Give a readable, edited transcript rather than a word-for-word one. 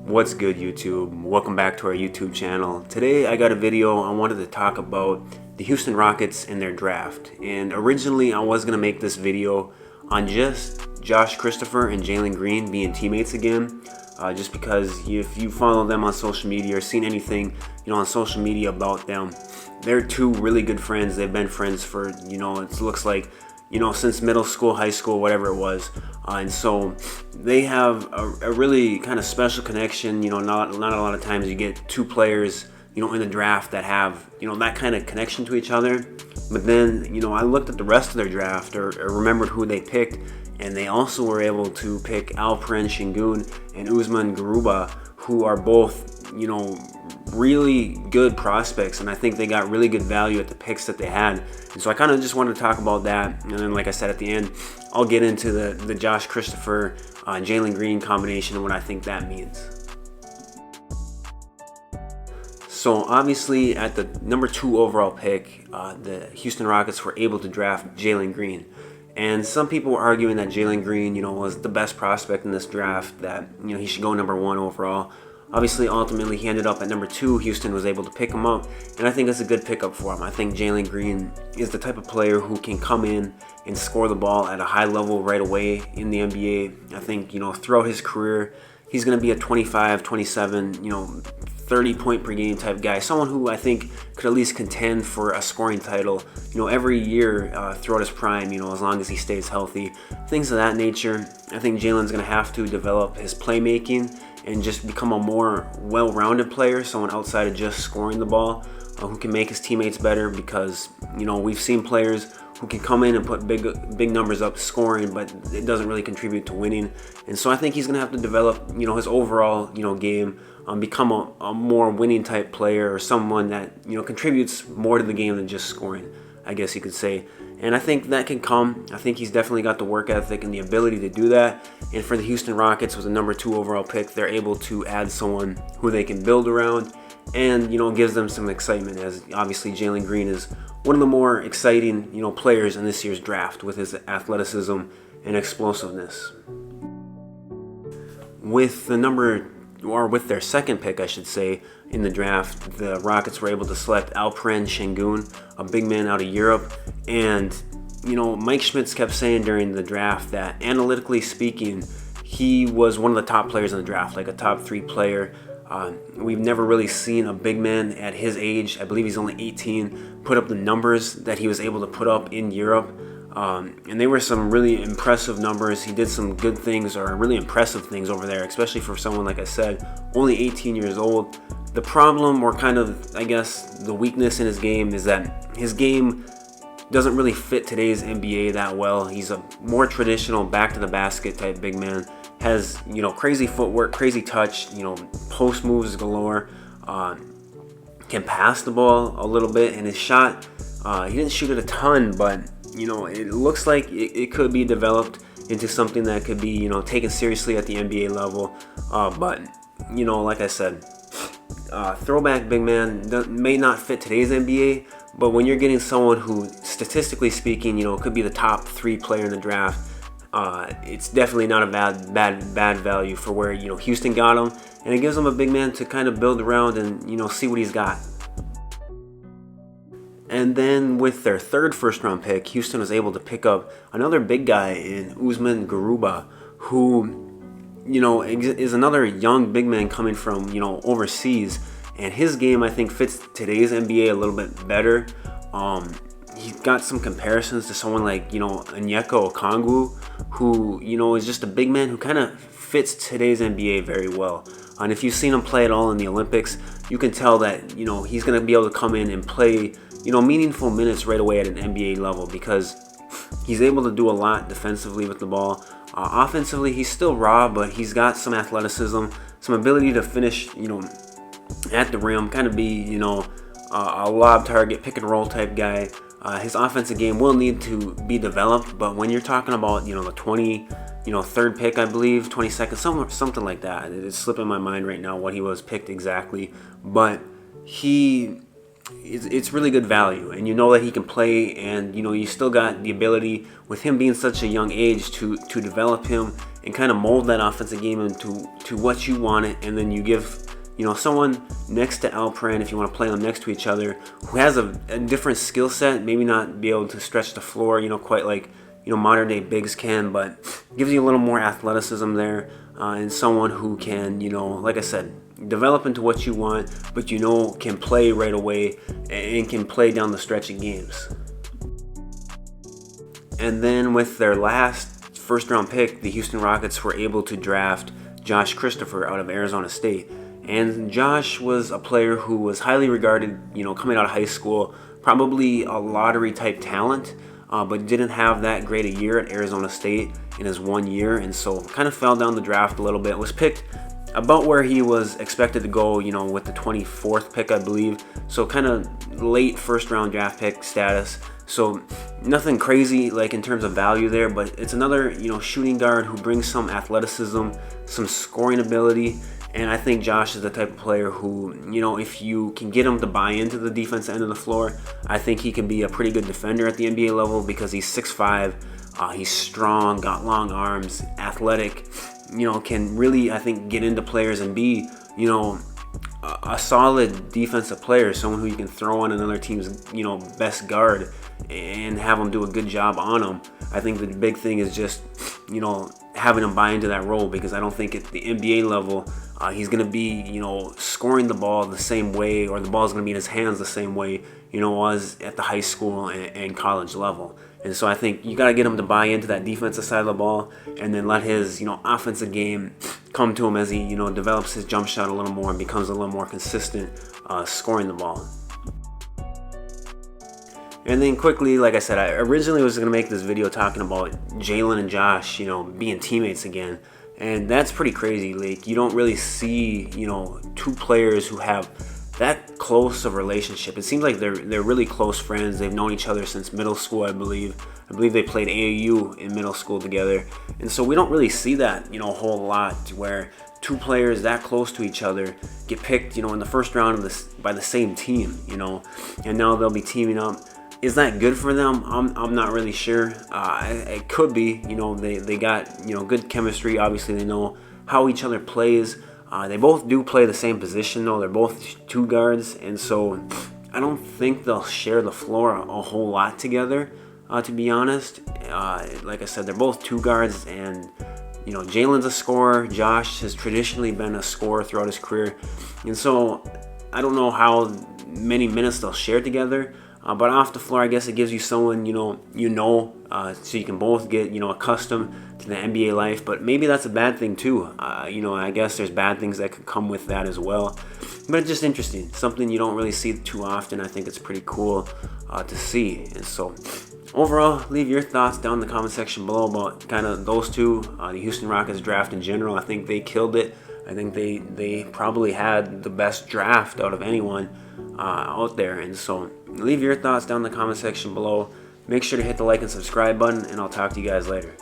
What's good, YouTube? Welcome back to our YouTube channel. Today I got a video. I wanted to talk about the Houston Rockets and their draft. And originally I was going to make this video on just Josh Christopher and Jalen Green being teammates again. Just because if you follow them on social media or seen anything on social media about them, they're two really good friends. They've been friends for, it looks like, since middle school, high school, whatever it was. And so they have a really kind of special connection. Not a lot of times you get two players, in the draft that have, that kind of connection to each other. But then, I looked at the rest of their draft or remembered who they picked, and they also were able to pick Alpren Schenck and Umar Garuba, who are both, really good prospects, and I think they got really good value at the picks that they had. And so I kind of just wanted to talk about that, and then like I said at the end, I'll get into the Josh Christopher Jalen Green combination and what I think that means. So obviously at the number 2 overall pick, the Houston Rockets were able to draft Jalen Green. And some people were arguing that Jalen Green, was the best prospect in this draft, that, he should go number 1 overall. Obviously, ultimately, he ended up at number 2. Houston was able to pick him up, and I think that's a good pickup for him. I think Jalen Green is the type of player who can come in and score the ball at a high level right away in the NBA. I think, throughout his career, he's going to be a 25, 27, 30 point per game type guy. Someone who I think could at least contend for a scoring title, every year throughout his prime, as long as he stays healthy. Things of that nature. I think Jalen's going to have to develop his playmaking and just become a more well-rounded player, someone outside of just scoring the ball, who can make his teammates better, because, we've seen players who can come in and put big numbers up scoring, but it doesn't really contribute to winning. And so I think he's going to have to develop, his overall, game, become a more winning type player, or someone that, contributes more to the game than just scoring, I guess you could say. And I think that can come. I think he's definitely got the work ethic and the ability to do that. And for the Houston Rockets, with a number 2 overall pick, they're able to add someone who they can build around, and gives them some excitement, as obviously Jalen Green is one of the more exciting players in this year's draft with his athleticism and explosiveness. With their second pick, I should say, in the draft, the Rockets were able to select Alpren Schenck, a big man out of Europe. And, Mike Schmitz kept saying during the draft that, analytically speaking, he was one of the top players in the draft, like a top 3 player. We've never really seen a big man at his age, I believe he's only 18, put up the numbers that he was able to put up in Europe. And they were some really impressive numbers. He did some good things, or really impressive things over there, especially for someone, like I said, only 18 years old. The problem, or kind of, I guess, the weakness in his game, is that his game doesn't really fit today's NBA that well. He's a more traditional back to the basket type big man. Has, crazy footwork, crazy touch, post moves galore. Can pass the ball a little bit, and his shot, he didn't shoot it a ton, but it looks like it could be developed into something that could be, taken seriously at the NBA level. But, like I said, throwback big man may not fit today's NBA, but when you're getting someone who, statistically speaking, could be the top 3 player in the draft, it's definitely not a bad value for where, Houston got him. And it gives them a big man to kind of build around and, see what he's got. And then with their third first-round pick, Houston was able to pick up another big guy in Umar Garuba, who, is another young big man coming from, overseas. And his game, I think, fits today's NBA a little bit better. He's got some comparisons to someone like, Onyeka Okongwu, who, is just a big man who kind of fits today's NBA very well. And if you've seen him play at all in the Olympics, you can tell that, he's going to be able to come in and play, meaningful minutes right away at an NBA level, because he's able to do a lot defensively with the ball. Offensively, he's still raw, but he's got some athleticism, some ability to finish, at the rim, kind of be, a lob target, pick and roll type guy. His offensive game will need to be developed, but when you're talking about, the 23rd pick, I believe, 22nd, something like that. It's slipping my mind right now what he was picked exactly, but he it's really good value, and you know that he can play, and you know you still got the ability with him being such a young age to develop him and kind of mold that offensive game into what you want it, and then you give someone next to Alpren, if you want to play them next to each other, who has a different skill set, maybe not be able to stretch the floor, quite like modern day bigs can, but gives you a little more athleticism there, and someone who can, like I said, develop into what you want, but can play right away and can play down the stretch of games. And then with their last first round pick, the Houston Rockets were able to draft Josh Christopher out of Arizona State. And Josh was a player who was highly regarded, coming out of high school, probably a lottery type talent, but didn't have that great a year at Arizona State in his 1 year, and so kind of fell down the draft a little bit. Was picked about where he was expected to go, with the 24th pick, I believe. So kind of late first round draft pick status. So nothing crazy like in terms of value there, but it's another, shooting guard who brings some athleticism, some scoring ability. And I think Josh is the type of player who, if you can get him to buy into the defensive end of the floor, I think he can be a pretty good defender at the NBA level because he's 6'5", he's strong, got long arms, athletic, can really, I think, get into players and be, a solid defensive player, someone who you can throw on another team's, best guard and have them do a good job on him. I think the big thing is just, having him buy into that role, because I don't think at the NBA level he's going to be, scoring the ball the same way, or the ball's going to be in his hands the same way, was at the high school and college level. And so I think you got to get him to buy into that defensive side of the ball, and then let his, offensive game come to him as he, develops his jump shot a little more and becomes a little more consistent scoring the ball. And then quickly, like I said, I originally was going to make this video talking about Jalen and Josh, being teammates again. And that's pretty crazy. Like, you don't really see, two players who have that close of a relationship. It seems like they're really close friends. They've known each other since middle school, I believe. I believe they played AAU in middle school together. And so we don't really see that, a whole lot, where two players that close to each other get picked, in the first round by the same team, and now they'll be teaming up. Is that good for them? I'm not really sure. It could be. They got good chemistry. Obviously, they know how each other plays. They both do play the same position, though. They're both two guards, and so I don't think they'll share the floor a whole lot together. To be honest, like I said, they're both two guards, and Jalen's a scorer. Josh has traditionally been a scorer throughout his career, and so I don't know how many minutes they'll share together. But off the floor, I guess it gives you someone, so you can both get, accustomed to the NBA life. But maybe that's a bad thing too. I guess there's bad things that could come with that as well. But it's just interesting. Something you don't really see too often. I think it's pretty cool to see. And so overall, leave your thoughts down in the comment section below about kind of those two, the Houston Rockets draft in general. I think they killed it. I think they probably had the best draft out of anyone out there. And so leave your thoughts down in the comment section below. Make sure to hit the like and subscribe button, and I'll talk to you guys later.